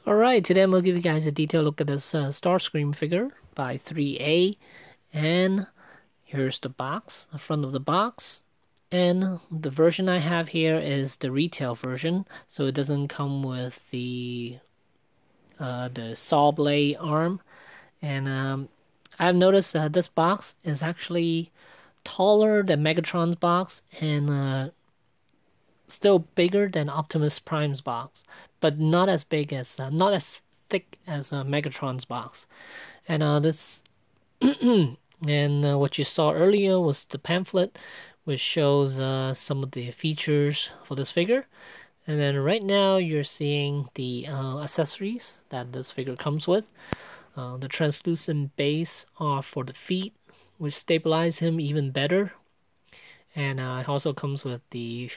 Alright, today I'm going to give you guys a detailed look at this Starscream figure by Threea. And here's the box, the front of the box. And the version I have here is the retail version, so it doesn't come with the saw blade arm. And I've noticed that this box is actually taller than Megatron's box and still bigger than Optimus Prime's box, but not as big as, not as thick as Megatron's box. And this, and what you saw earlier was the pamphlet, which shows some of the features for this figure. And then right now you're seeing the accessories that this figure comes with. The translucent base are for the feet, which stabilize him even better. And it also comes with the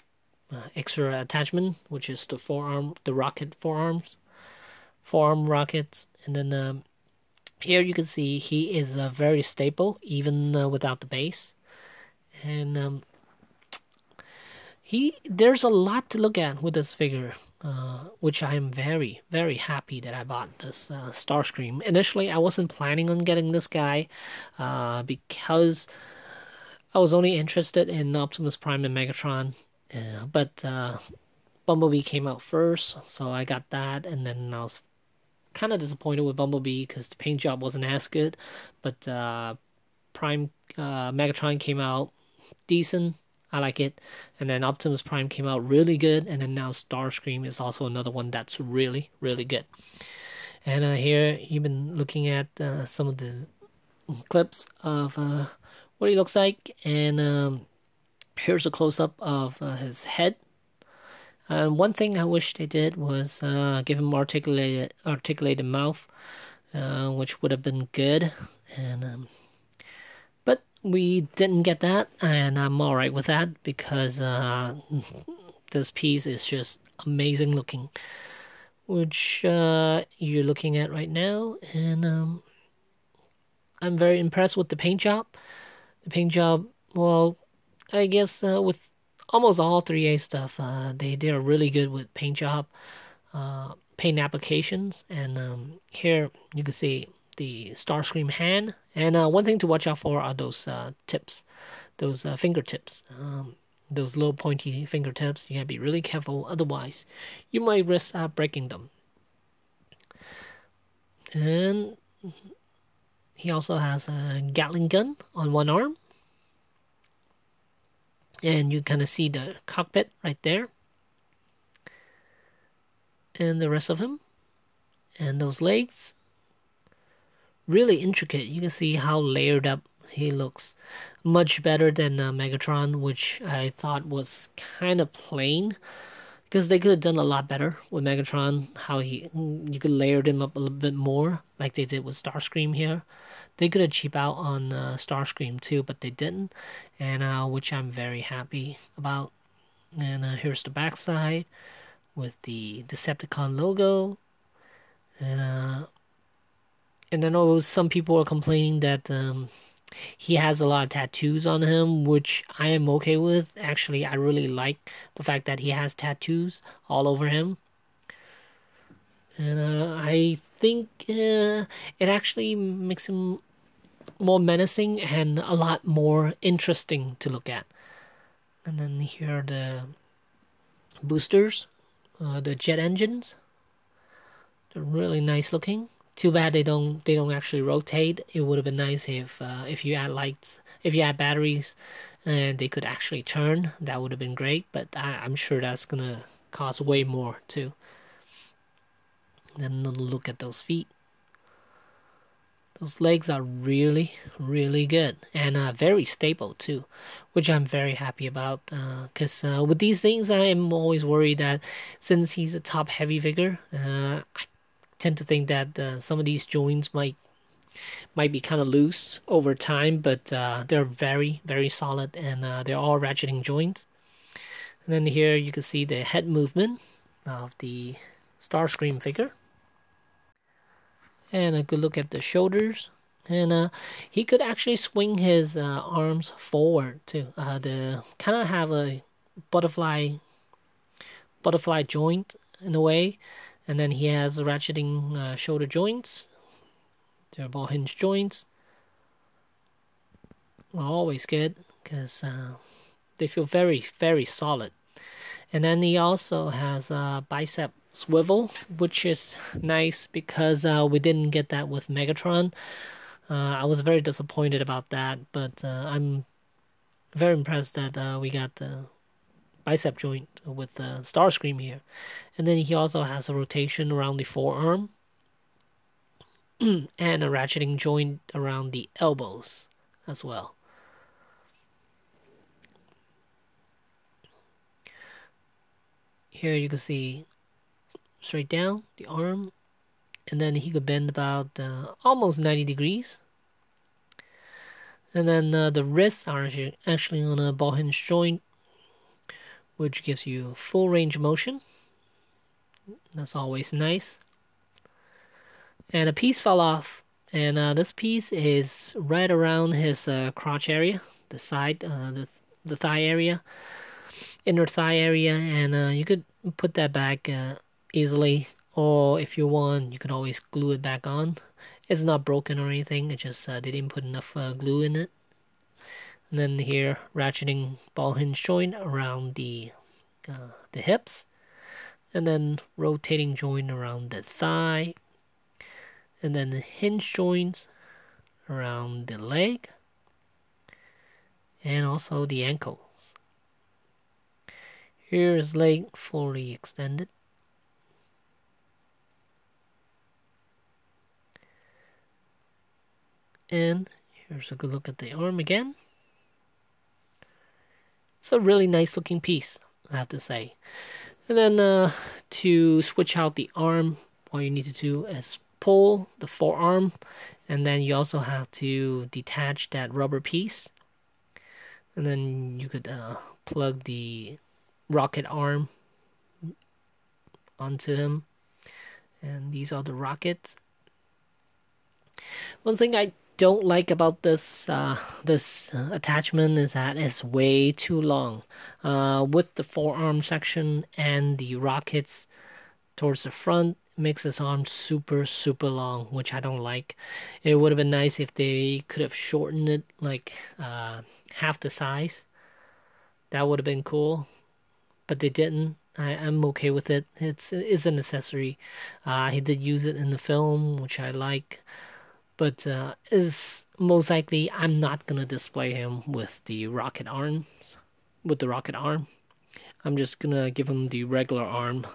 extra attachment, which is the forearm, the rocket forearm rockets. And then here you can see he is very stable even without the base. And there's a lot to look at with this figure, which I am very, very happy that I bought this Starscream. Initially, I wasn't planning on getting this guy because I was only interested in Optimus Prime and Megatron. But Bumblebee came out first, so I got that, and then I was kind of disappointed with Bumblebee because the paint job wasn't as good. But Megatron came out decent. I like it. And then Optimus Prime came out really good, and then now Starscream is also another one that's really, really good. And here you've been looking at some of the clips of what he looks like, and here's a close-up of his head. One thing I wish they did was give him articulated mouth, which would have been good. And but we didn't get that, and I'm alright with that because this piece is just amazing looking, which you're looking at right now. And I'm very impressed with the paint job. The paint job, well, I guess with almost all 3A stuff, they're really good with paint job, paint applications. And here you can see the Starscream hand. And one thing to watch out for are those tips, those fingertips, those little pointy fingertips. You gotta be really careful, otherwise you might risk breaking them. And he also has a Gatling gun on one arm. And you kind of see the cockpit right there. And the rest of him. And those legs. Really intricate. You can see how layered up he looks. Much better than Megatron, which I thought was kind of plain. Because they could have done a lot better with Megatron. How you could layer him up a little bit more, like they did with Starscream here. They could have cheaped out on Starscream too, but they didn't, and which I'm very happy about. And here's the backside with the Decepticon logo, and I know some people are complaining that he has a lot of tattoos on him, which I am okay with. Actually, I really like the fact that he has tattoos all over him. And I think it actually makes him more menacing and a lot more interesting to look at. And then here are the boosters, the jet engines. They're really nice looking. Too bad they don't actually rotate. It would have been nice if you add lights, if you add batteries, and they could actually turn. That would have been great. But I'm sure that's gonna cost way more too. Then look at those feet. Those legs are really, really good and very stable too, which I'm very happy about. Because with these things, I am always worried that since he's a top-heavy figure, I tend to think that some of these joints might be kind of loose over time, but they're very, very solid, and they're all ratcheting joints. And then here you can see the head movement of the Starscream figure. And a good look at the shoulders. And he could actually swing his arms forward too. The kind of have a butterfly joint in a way. And then he has ratcheting shoulder joints. They're ball hinge joints. Are always good because they feel very, very solid. And then he also has a bicep swivel, which is nice because we didn't get that with Megatron. I was very disappointed about that, but I'm very impressed that we got the bicep joint with Starscream here. And then he also has a rotation around the forearm and a ratcheting joint around the elbows as well. Here you can see straight down the arm, and then he could bend about almost 90 degrees. And then the wrists are actually on a ball hinge joint, which gives you full range of motion. That's always nice. And a piece fell off, and this piece is right around his crotch area, the side, the thigh area, inner thigh area, and you could put that back easily, or if you want, you could always glue it back on. It's not broken or anything, it just they didn't put enough glue in it. And then here, ratcheting ball hinge joint around the hips, and then rotating joint around the thigh, and then the hinge joints around the leg, and also the ankles. Here's leg fully extended. And here's a good look at the arm again. It's a really nice looking piece, I have to say. And then to switch out the arm, all you need to do is pull the forearm, and then you also have to detach that rubber piece. And then you could plug the rocket arm onto him. And these are the rockets. One thing I don't like about this attachment is that it's way too long. With the forearm section and the rockets towards the front, makes his arm super long, which I don't like. It would have been nice if they could have shortened it like half the size. That would have been cool, but they didn't. I'm okay with it. It's an accessory. He did use it in the film, which I like. But is most likely I'm not gonna display him with the rocket arm. I'm just gonna give him the regular arm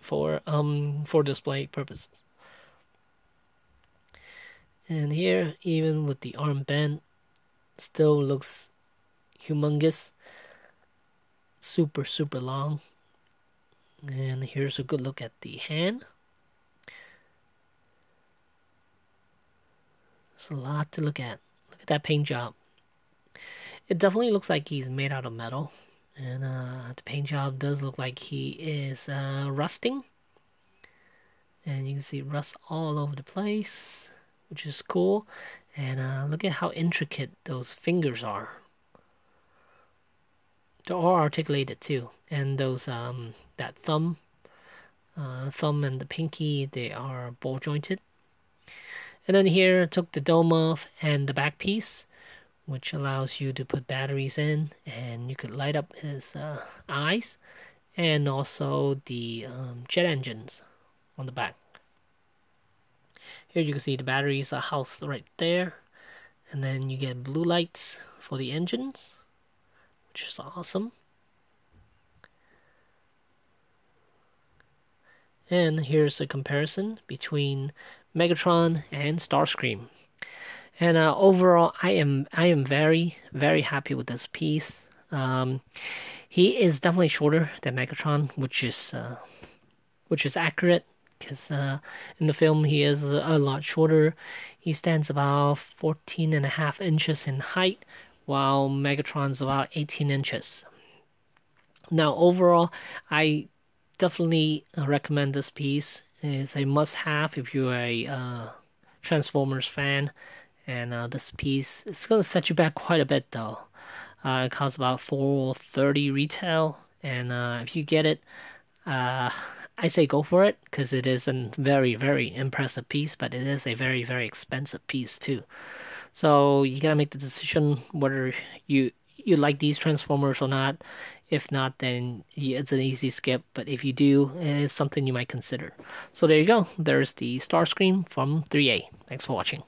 for display purposes. And here, even with the arm bent, still looks humongous, super long. And here's a good look at the hand. There's a lot to look at. Look at that paint job. It definitely looks like he's made out of metal. And the paint job does look like he is rusting. And you can see rust all over the place, which is cool. And look at how intricate those fingers are. They're all articulated too. And those that thumb and the pinky, they are ball jointed. And then here I took the dome off and the back piece, which allows you to put batteries in, and you could light up his eyes, and also the jet engines on the back. Here you can see the batteries are housed right there, and then you get blue lights for the engines, which is awesome. And here's a comparison between Megatron and Starscream. And overall, I am very happy with this piece. He is definitely shorter than Megatron, which is accurate, because in the film he is a lot shorter. He stands about 14.5 inches in height, while Megatron's about 18 inches. Now overall, I definitely recommend this piece. It's a must-have if you're a Transformers fan. And this piece, it's gonna set you back quite a bit though. It costs about $430 retail, and if you get it, I say go for it because it is a very, very impressive piece, but it is a very, very expensive piece too. So you gotta make the decision whether you like these Transformers or not. If not, then it's an easy skip. But if you do, it's something you might consider. So there you go. There's the Starscream from 3A. Thanks for watching.